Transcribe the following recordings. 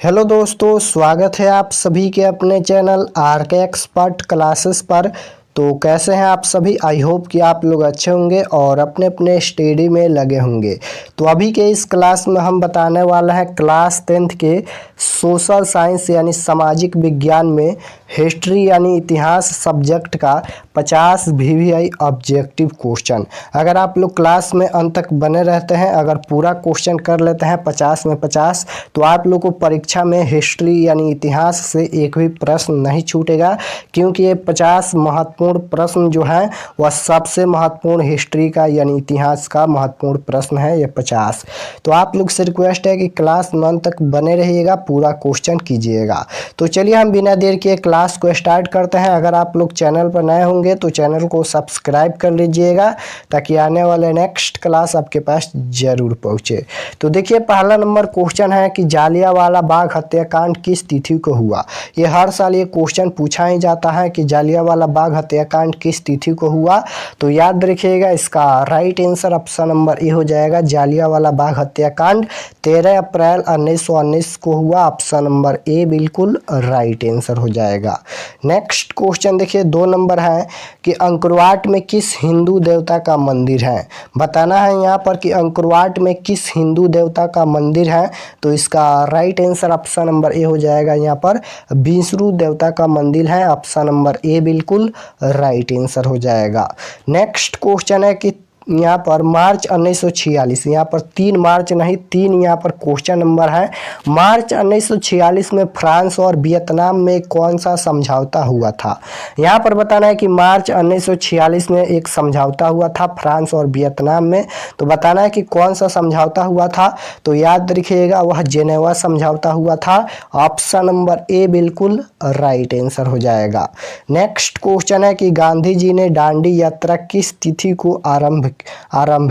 Hello दोस्तों, स्वागत है आप सभी के अपने चैनल आर के एक्सपर्ट क्लासेस पर। तो कैसे हैं आप सभी? आई होप कि आप लोग अच्छे होंगे और अपने अपने स्टडी में लगे होंगे। तो अभी के इस क्लास में हम बताने वाला है क्लास 10th के सोशल साइंस यानी सामाजिक विज्ञान में हिस्ट्री यानी इतिहास सब्जेक्ट का 50 VVI ऑब्जेक्टिव क्वेश्चन। अगर आप लोग क्लास में अंत तक बने रहते हैं, अगर पूरा क्वेश्चन कर लेते हैं 50 में 50, तो आप लोग को परीक्षा में हिस्ट्री यानी इतिहास से एक भी प्रश्न नहीं छूटेगा, क्योंकि ये 50 महत्वपूर्ण प्रश्न जो है वह सबसे महत्वपूर्ण हिस्ट्री का यानी इतिहास का महत्वपूर्ण प्रश्न है ये 50। तो आप लोग से रिक्वेस्ट है कि क्लास में अंत तक बने रहिएगा, पूरा क्वेश्चन कीजिएगा। तो चलिए हम बिना देर के क्लास को स्टार्ट करते हैं। अगर आप लोग चैनल पर नए होंगे तो चैनल को सब्सक्राइब कर लीजिएगा, ताकि आने वाले नेक्स्ट क्लास आपके पास जरूर पहुंचे। तो देखिए, पहला नंबर क्वेश्चन है कि जालियांवाला बाग हत्याकांड किस तिथि को हुआ। ये हर साल ये क्वेश्चन पूछा ही जाता है कि जालियांवाला बाग हत्याकांड किस तिथि को हुआ। तो याद रखिएगा, इसका right answer option number A हो जाएगा। जालियांवाला बाग हत्याकांड 13 अप्रैल 1919 को हुआ। ऑप्शन नंबर ए बिल्कुल राइट आंसर हो जाएगा। नेक्स्ट क्वेश्चन देखिए, 2 नंबर है कि अंकुरवाट में किस हिंदू देवता का मंदिर है। बताना है यहाँ पर कि अंकुरवाट में किस हिंदू देवता का मंदिर है। तो इसका right answer option number A हो जाएगा। यहाँ पर विष्णु देवता का मंदिर है। ऑप्शन नंबर ए बिल्कुल राइट आंसर हो जाएगा। नेक्स्ट क्वेश्चन है कि यहाँ पर मार्च 1946, यहाँ पर 3 मार्च नहीं 3 यहाँ पर क्वेश्चन नंबर है। मार्च 1946 में फ्रांस और वियतनाम में कौन सा समझौता हुआ था। यहाँ पर बताना है कि मार्च 1946 में एक समझौता हुआ था फ्रांस और वियतनाम में। तो बताना है कि कौन सा समझौता हुआ था। तो याद रखिएगा, वह जेनेवा समझौता हुआ था। ऑप्शन नंबर ए बिल्कुल राइट आंसर हो जाएगा। नेक्स्ट क्वेश्चन है कि गांधी जी ने दांडी यात्रा किस तिथि को आरंभ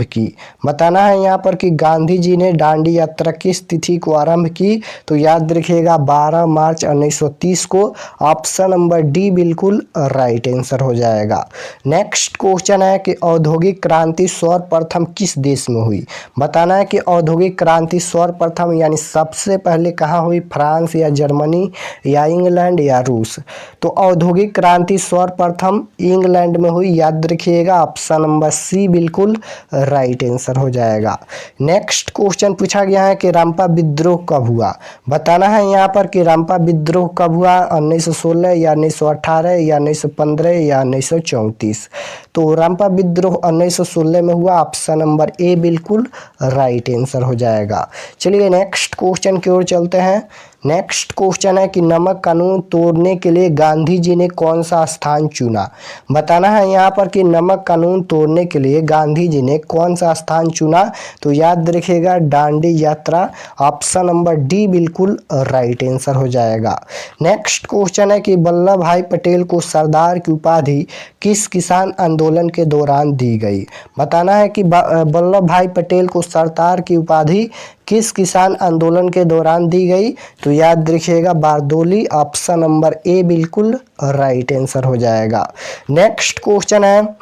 की। बताना है यहाँ पर कि गांधी जी ने दांडी यात्रा किस तिथि को आरंभ की। तो याद रखिएगा 12 मार्च 1930 को। ऑप्शन नंबर डी बिल्कुल राइट आंसर हो जाएगा। नेक्स्ट क्वेश्चन है कि औद्योगिक क्रांति सर्वप्रथम किस देश में हुई। बताना है कि औद्योगिक क्रांति सर्वप्रथम यानी सबसे पहले कहाँ हुई, फ्रांस या जर्मनी या इंग्लैंड या रूस। तो औद्योगिक क्रांति सर्वप्रथम इंग्लैंड में हुई। याद रखिएगा, ऑप्शन नंबर सी बिल्कुल राइट आंसर हो जाएगा। नेक्स्ट क्वेश्चन पूछा गया है कि रंपा विद्रोह कब हुआ। बताना है यहाँ पर कि रंपा विद्रोह कब हुआ, 1916 या 1918 या 1915 या 1934। तो रंपा विद्रोह 1916 में हुआ। ऑप्शन नंबर ए बिल्कुल राइट आंसर हो जाएगा। चलिए नेक्स्ट क्वेश्चन की ओर चलते हैं। नेक्स्ट क्वेश्चन है कि नमक कानून तोड़ने के लिए गांधी जी ने कौन सा स्थान चुना। बताना है यहाँ पर कि नमक कानून तोड़ने के लिए गांधी जी ने कौन सा स्थान चुना। तो याद रखिएगा दांडी यात्रा। ऑप्शन नंबर डी बिल्कुल राइट आंसर हो जाएगा। नेक्स्ट क्वेश्चन है कि वल्लभ भाई पटेल को सरदार की उपाधि किस किसान आंदोलन के दौरान दी गई। बताना है कि वल्लभ भाई पटेल को सरदार की उपाधि किस किसान आंदोलन के दौरान दी गई। तो याद रखिएगा बारदोली। ऑप्शन नंबर ए बिल्कुल राइट आंसर हो जाएगा। नेक्स्ट क्वेश्चन है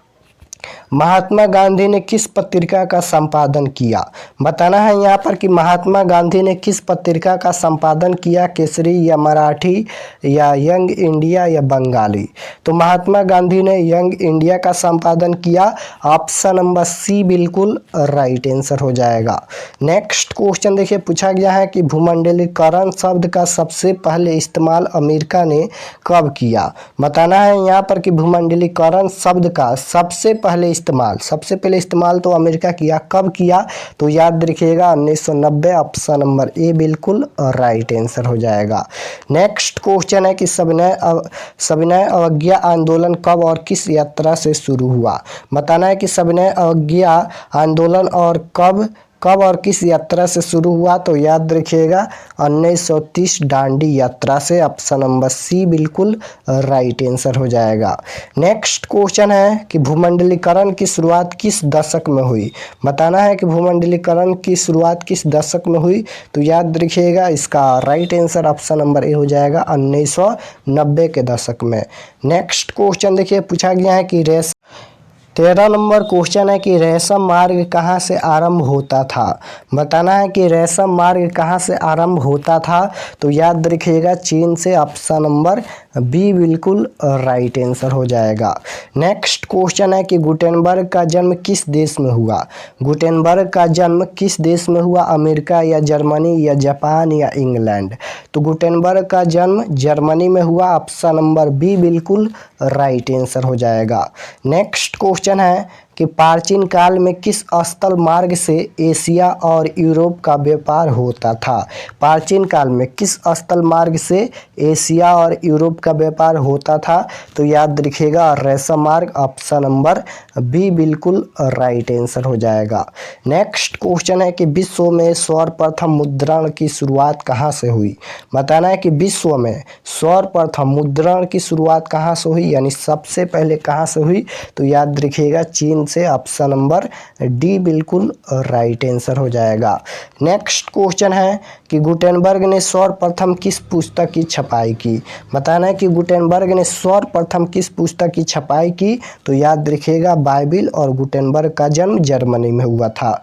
महात्मा गांधी ने किस पत्रिका का संपादन किया। बताना है यहाँ पर कि महात्मा गांधी ने किस पत्रिका का संपादन किया, केसरी या मराठी या यंग इंडिया या बंगाली। तो महात्मा गांधी ने यंग इंडिया का संपादन किया। ऑप्शन नंबर सी बिल्कुल राइट आंसर हो जाएगा। नेक्स्ट क्वेश्चन देखिए, पूछा गया है कि भूमंडलीकरण शब्द का सबसे पहले इस्तेमाल अमेरिका ने कब किया। बताना है यहाँ पर कि भूमंडलीकरण शब्द का सबसे पहले इस्तेमाल तो अमेरिका किया, कब किया। तो याद रखिएगा 1990। ऑप्शन नंबर ए बिल्कुल राइट आंसर हो जाएगा। नेक्स्ट क्वेश्चन है कि सविनय अवज्ञा आंदोलन कब और किस यात्रा से शुरू हुआ। बताना है कि सविनय अवज्ञा आंदोलन और कब और किस यात्रा से शुरू हुआ। तो याद रखिएगा 1930 दांडी यात्रा से। ऑप्शन नंबर सी बिल्कुल राइट आंसर हो जाएगा। नेक्स्ट क्वेश्चन है कि भूमंडलीकरण की शुरुआत किस दशक में हुई। बताना है कि भूमंडलीकरण की शुरुआत किस दशक में हुई। तो याद रखिएगा, इसका right answer option number A हो जाएगा 1990 के दशक में। नेक्स्ट क्वेश्चन देखिए, पूछा गया है कि 13 नंबर क्वेश्चन है कि रेशम मार्ग कहाँ से आरंभ होता था। बताना है कि रेशम मार्ग कहाँ से आरंभ होता था। तो याद रखिएगा चीन से। ऑप्शन नंबर बी बिल्कुल राइट आंसर हो जाएगा। नेक्स्ट क्वेश्चन है कि गुटेनबर्ग का जन्म किस देश में हुआ। गुटेनबर्ग का जन्म किस देश में हुआ। अमेरिका या जर्मनी या जापान या इंग्लैंड। तो गुटेनबर्ग का जन्म जर्मनी में हुआ। ऑप्शन नंबर बी बिल्कुल राइट आंसर हो जाएगा। नेक्स्ट क्वेश्चन है कि प्राचीन काल में किस स्थल मार्ग से एशिया और यूरोप का व्यापार होता था। प्राचीन काल में किस स्थल मार्ग से एशिया और यूरोप का व्यापार होता था। तो याद रखिएगा रेशम मार्ग। ऑप्शन नंबर बी बिल्कुल राइट आंसर हो जाएगा। नेक्स्ट क्वेश्चन है कि विश्व में सर्वप्रथम मुद्रण की शुरुआत कहाँ से हुई। बताना है कि विश्व में सर्वप्रथम मुद्रण की शुरुआत कहाँ से हुई, यानी सबसे पहले कहाँ से हुई। तो याद रखिएगा चीन से। ऑप्शन नंबर डी बिल्कुल राइट आंसर हो जाएगा। नेक्स्ट क्वेश्चन है कि गुटेनबर्ग ने सर्वप्रथम किस पुस्तक की छपाई की। बताना है कि गुटेनबर्ग ने सर्वप्रथम किस पुस्तक की छपाई की। तो याद रखिएगा बाइबिल। और गुटेनबर्ग का जन्म जर्मनी में हुआ था।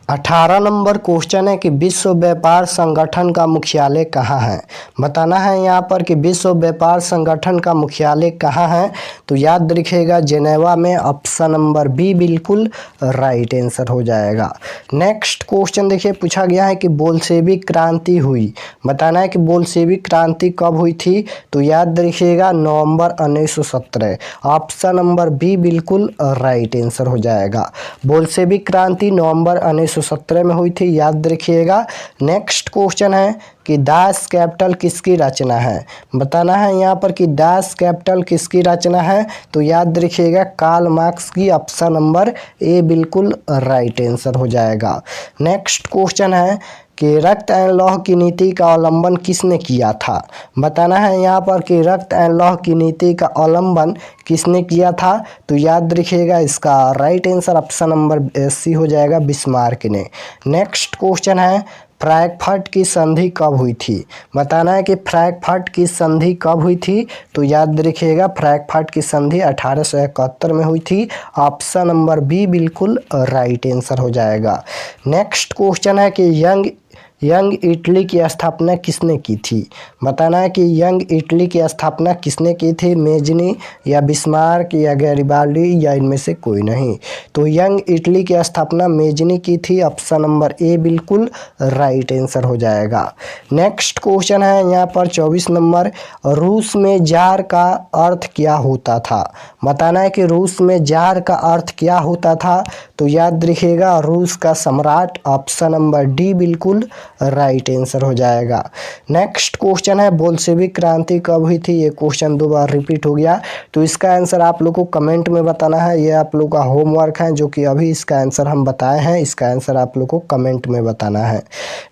18 नंबर क्वेश्चन है कि विश्व व्यापार संगठन का मुख्यालय कहाँ है। बताना है यहाँ पर कि विश्व व्यापार संगठन का मुख्यालय कहाँ है। तो याद रखिएगा जेनेवा में। ऑप्शन नंबर बी बिल्कुल राइट आंसर हो जाएगा। नेक्स्ट क्वेश्चन देखिए पूछा गया है कि बोल्शेविक क्रांति हुई। बताना है कि बोल्शेविक क्रांति कब हुई थी। तो याद रखिएगा नवंबर 1917। ऑप्शन नंबर बी बिल्कुल राइट आंसर हो जाएगा। बोल्शेविक क्रांति नवंबर 1917 में हुई थी, याद रखिएगा। नेक्स्ट क्वेश्चन है कि दास कैपिटल किसकी रचना है। बताना है यहाँ पर कि दास कैपिटल किसकी रचना है। तो याद रखिएगा कार्ल मार्क्स की। ऑप्शन नंबर ए बिल्कुल राइट आंसर हो जाएगा। नेक्स्ट क्वेश्चन है कि रक्त एंड लौह की नीति का अवलंबन किसने किया था। बताना है यहाँ पर कि रक्त एंड लौह की नीति का अवलंबन किसने किया था। तो याद रखिएगा इसका right answer option number C हो जाएगा बिस्मार्क ने। नेक्स्ट क्वेश्चन है फ्रैंकफर्ट की संधि कब हुई थी। बताना है कि फ्रैंकफर्ट की संधि कब हुई थी। तो याद रखिएगा फ्रैंकफर्ट की संधि 1871 में हुई थी। ऑप्शन नंबर बी बिल्कुल राइट आंसर हो जाएगा। नेक्स्ट क्वेश्चन है कि यंग इटली की स्थापना किसने की थी। बताना है कि यंग इटली की स्थापना किसने की थी। मेजनी या बिस्मार्क या गैरिबाल्डी या इनमें से कोई नहीं। तो यंग इटली की स्थापना मेजनी की थी। ऑप्शन नंबर ए बिल्कुल राइट आंसर हो जाएगा। नेक्स्ट क्वेश्चन है यहाँ पर 24 नंबर, रूस में जार का अर्थ क्या होता था। बताना है कि रूस में जार का अर्थ क्या होता था। तो याद रखिएगा रूस का सम्राट। ऑप्शन नंबर डी बिल्कुल राइट आंसर हो जाएगा। नेक्स्ट क्वेश्चन है बोल्शेविक क्रांति कब हुई थी। ये क्वेश्चन दो बार रिपीट हो गया। तो इसका आंसर आप लोग को कमेंट में बताना है। ये आप लोग का होमवर्क है जो कि अभी इसका आंसर हम बताए हैं। इसका आंसर आप लोग को कमेंट में बताना है।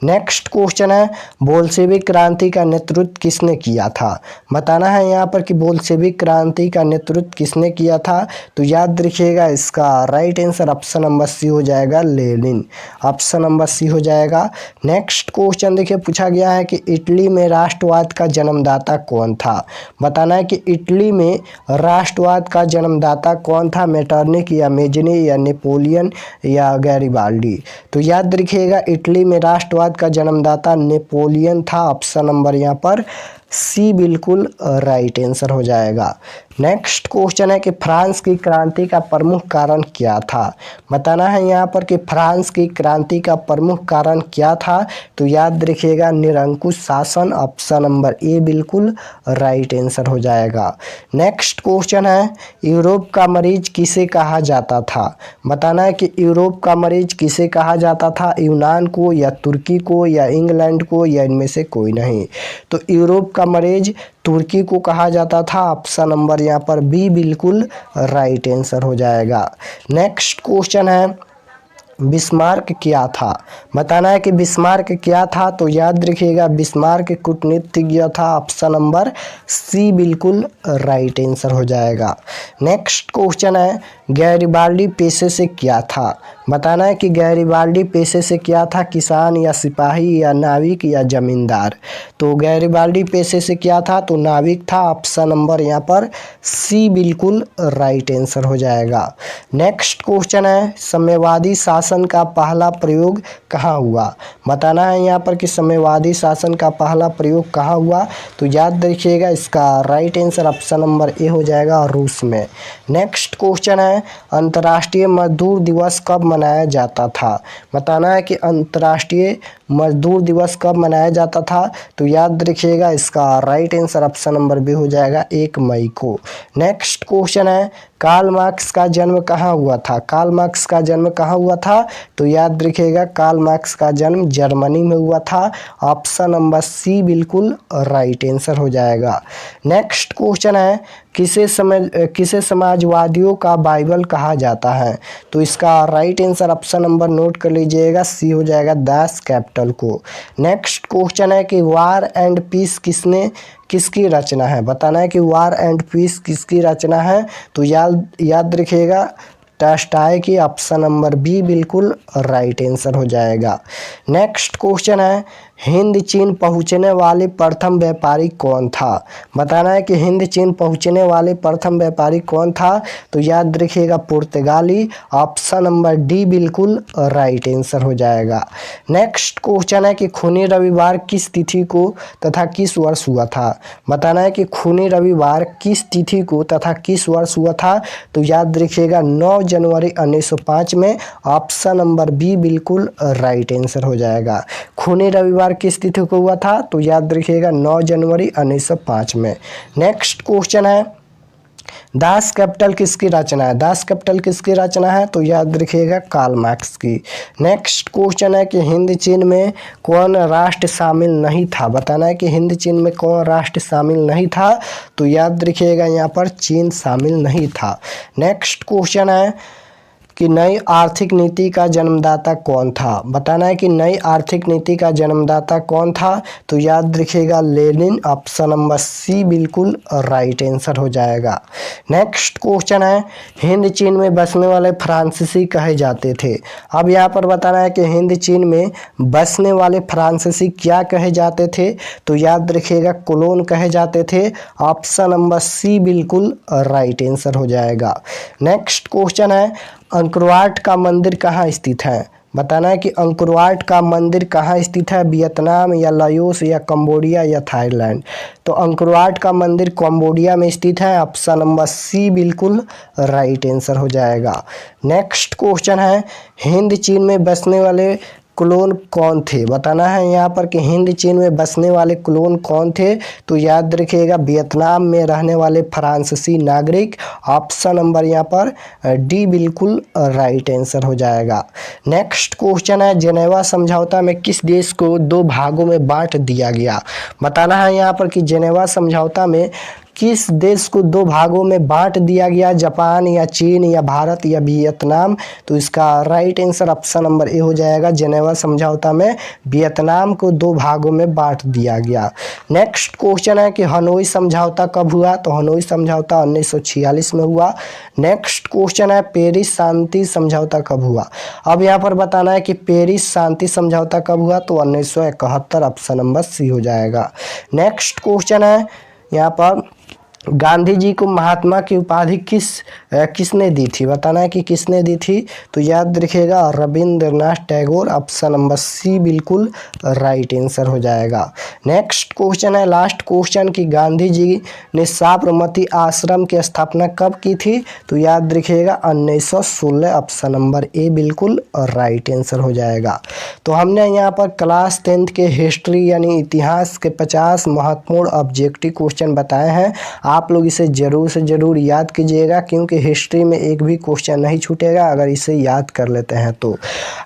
नेक्स्ट क्वेश्चन है बोल्शेविक क्रांति का नेतृत्व किसने किया था। बताना है यहाँ पर कि बोल्शेविक क्रांति का नेतृत्व किसने किया था। तो याद रखिएगा इसका right answer option number C हो जाएगा लेनिन। ऑप्शन नंबर सी हो जाएगा। नेक्स्ट क्वेश्चन देखिए पूछा गया है कि इटली में राष्ट्रवाद का जन्मदाता कौन था। बताना है कि इटली में राष्ट्रवाद का जन्मदाता कौन था। मेटरनिक या मेजनी या नेपोलियन या गैरिबाल्डी। तो याद रखिएगा इटली में राष्ट्रवाद का जन्मदाता नेपोलियन था। ऑप्शन नंबर यहाँ पर सी बिल्कुल राइट आंसर हो जाएगा। नेक्स्ट क्वेश्चन है कि फ्रांस की क्रांति का प्रमुख कारण क्या था। बताना है यहाँ पर कि फ्रांस की क्रांति का प्रमुख कारण क्या था। तो याद रखिएगा निरंकुश शासन। ऑप्शन नंबर ए बिल्कुल राइट आंसर हो जाएगा। नेक्स्ट क्वेश्चन है यूरोप का मरीज किसे कहा जाता था। बताना है कि यूरोप का मरीज किसे कहा जाता था। यूनान को या तुर्की को या इंग्लैंड को या इनमें से कोई नहीं। तो यूरोप का मरीज तुर्की को कहा जाता था। ऑप्शन नंबर यहाँ पर बी बिल्कुल राइट आंसर हो जाएगा। नेक्स्ट क्वेश्चन है बिस्मार्क क्या था। बताना है कि बिस्मार्क क्या था। तो याद रखिएगा बिस्मार्क कूटनीतिज्ञ था। ऑप्शन नंबर सी बिल्कुल राइट आंसर हो जाएगा। नेक्स्ट क्वेश्चन है गैरिबाल्डी पेशे से क्या था। बताना है कि गैरिबाल्डी पेशे से क्या था, किसान या सिपाही या नाविक या जमींदार। तो गैरिबाल्डी पेशे से क्या था, तो नाविक था। ऑप्शन नंबर यहाँ पर सी बिल्कुल राइट आंसर हो जाएगा। नेक्स्ट क्वेश्चन है, साम्यवादी शासन का पहला प्रयोग कहाँ हुआ। बताना है यहाँ पर कि साम्यवादी शासन का पहला प्रयोग कहाँ हुआ। तो याद रखिएगा, इसका right answer option number A हो जाएगा, रूस में। नेक्स्ट क्वेश्चन है, अंतर्राष्ट्रीय मजदूर दिवस कब मनाया जाता था। बताना है कि अंतर्राष्ट्रीय मजदूर दिवस कब मनाया जाता था। तो याद रखिएगा, इसका right answer option number B हो जाएगा, 1 मई को। नेक्स्ट क्वेश्चन है, कार्ल मार्क्स का जन्म कहाँ हुआ था। कार्ल मार्क्स का जन्म कहाँ हुआ था। तो याद रखिएगा, कार्ल मार्क्स का जन्म जर्मनी में हुआ था। ऑप्शन नंबर सी बिल्कुल राइट आंसर हो जाएगा। नेक्स्ट क्वेश्चन है, किसे समाजवादियों का बाइबल कहा जाता है। तो इसका right answer option number note कर लीजिएगा, सी हो जाएगा, दास कैपिटल को। नेक्स्ट क्वेश्चन है कि वार एंड पीस किसकी रचना है। बताना है कि वार एंड पीस किसकी रचना है। तो याद रखिएगा, टॉल्स्टॉय की। ऑप्शन नंबर बी बिल्कुल राइट आंसर हो जाएगा। नेक्स्ट क्वेश्चन है, हिंद चीन पहुंचने वाले प्रथम व्यापारी कौन था। बताना है कि हिंद चीन पहुंचने वाले प्रथम व्यापारी कौन था। तो याद रखिएगा, पुर्तगाली। ऑप्शन नंबर डी बिल्कुल राइट आंसर हो जाएगा। नेक्स्ट क्वेश्चन है कि खूनी रविवार किस तिथि को तथा किस वर्ष हुआ था। बताना है कि खूनी रविवार किस तिथि को तथा किस वर्ष हुआ था। तो याद रखिएगा, 9 जनवरी 1905 में। ऑप्शन नंबर बी बिल्कुल राइट आंसर हो जाएगा। खूनी रविवार किस तिथि को हुआ था। तो याद रखिएगा, 9 जनवरी 1905 में। नेक्स्ट क्वेश्चन है, दास कैपिटल किसकी रचना है। दास कैपिटल किसकी रचना है। तो याद रखिएगा, कार्ल मार्क्स की। नेक्स्ट क्वेश्चन है कि हिंद चीन में कौन राष्ट्र शामिल नहीं था। बताना है कि हिंद चीन में कौन राष्ट्र शामिल नहीं था। तो याद रखिएगा, यहाँ पर चीन शामिल नहीं था। नेक्स्ट क्वेश्चन है कि नई आर्थिक नीति का जन्मदाता कौन था। बताना है कि नई आर्थिक नीति का जन्मदाता कौन था। तो याद रखिएगा, लेनिन। ऑप्शन नंबर सी बिल्कुल राइट आंसर हो जाएगा। नेक्स्ट क्वेश्चन है, हिंद चीन में बसने वाले फ्रांसीसी कहे जाते थे। अब यहाँ पर बताना है कि हिंद चीन में बसने वाले फ्रांसीसी क्या कहे जाते थे। तो याद रखिएगा, कोलोन कहे जाते थे। ऑप्शन नंबर सी बिल्कुल राइट आंसर हो जाएगा। नेक्स्ट क्वेश्चन है, अंकोरवाट का मंदिर कहाँ स्थित है। बताना है कि अंकोरवाट का मंदिर कहाँ स्थित है। वियतनाम या लाओस या कंबोडिया या थाईलैंड। तो अंकोरवाट का मंदिर कंबोडिया में स्थित है। ऑप्शन नंबर सी बिल्कुल राइट आंसर हो जाएगा। नेक्स्ट क्वेश्चन है, हिंद चीन में बसने वाले क्लोन कौन थे। बताना है यहाँ पर कि हिंद चीन में बसने वाले क्लोन कौन थे। तो याद रखिएगा, वियतनाम में रहने वाले फ्रांसीसी नागरिक। ऑप्शन नंबर यहाँ पर डी बिल्कुल राइट आंसर हो जाएगा। नेक्स्ट क्वेश्चन है, जेनेवा समझौता में किस देश को 2 भागों में बांट दिया गया। बताना है यहाँ पर कि जेनेवा समझौता में किस देश को 2 भागों में बांट दिया गया। जापान या चीन या भारत या वियतनाम। तो इसका right answer option number A हो जाएगा, जेनेवा समझौता में वियतनाम को 2 भागों में बांट दिया गया। नेक्स्ट क्वेश्चन है कि हनोई समझौता कब हुआ। तो हनोई समझौता 1946 में हुआ। नेक्स्ट क्वेश्चन है, पेरिस शांति समझौता कब हुआ। अब यहाँ पर बताना है कि पेरिस शांति समझौता कब हुआ। तो 1971। ऑप्शन नंबर सी हो जाएगा। नेक्स्ट क्वेश्चन है, यहाँ पर गांधी जी को महात्मा की उपाधि किसने दी थी। बताना है कि किसने दी थी। तो याद रखिएगा, Rabindranath Tagore. Option number C बिल्कुल राइट आंसर हो जाएगा। नेक्स्ट क्वेश्चन है, लास्ट क्वेश्चन, कि गांधी जी ने साबरमती आश्रम की स्थापना कब की थी। तो याद रखिएगा, 1916। ऑप्शन नंबर ए बिल्कुल राइट आंसर हो जाएगा। तो हमने यहाँ पर क्लास 10th के हिस्ट्री यानी इतिहास के 50 महत्वपूर्ण ऑब्जेक्टिव क्वेश्चन बताए हैं। आप लोग इसे ज़रूर से ज़रूर याद कीजिएगा, क्योंकि हिस्ट्री में एक भी क्वेश्चन नहीं छूटेगा अगर इसे याद कर लेते हैं तो।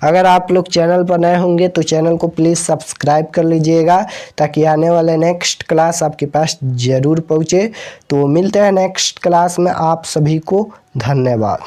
अगर आप लोग चैनल पर नए होंगे तो चैनल को प्लीज़ सब्सक्राइब कर लीजिएगा, ताकि आने वाले नेक्स्ट क्लास आपके पास ज़रूर पहुँचे। तो मिलते हैं नेक्स्ट क्लास में। आप सभी को धन्यवाद।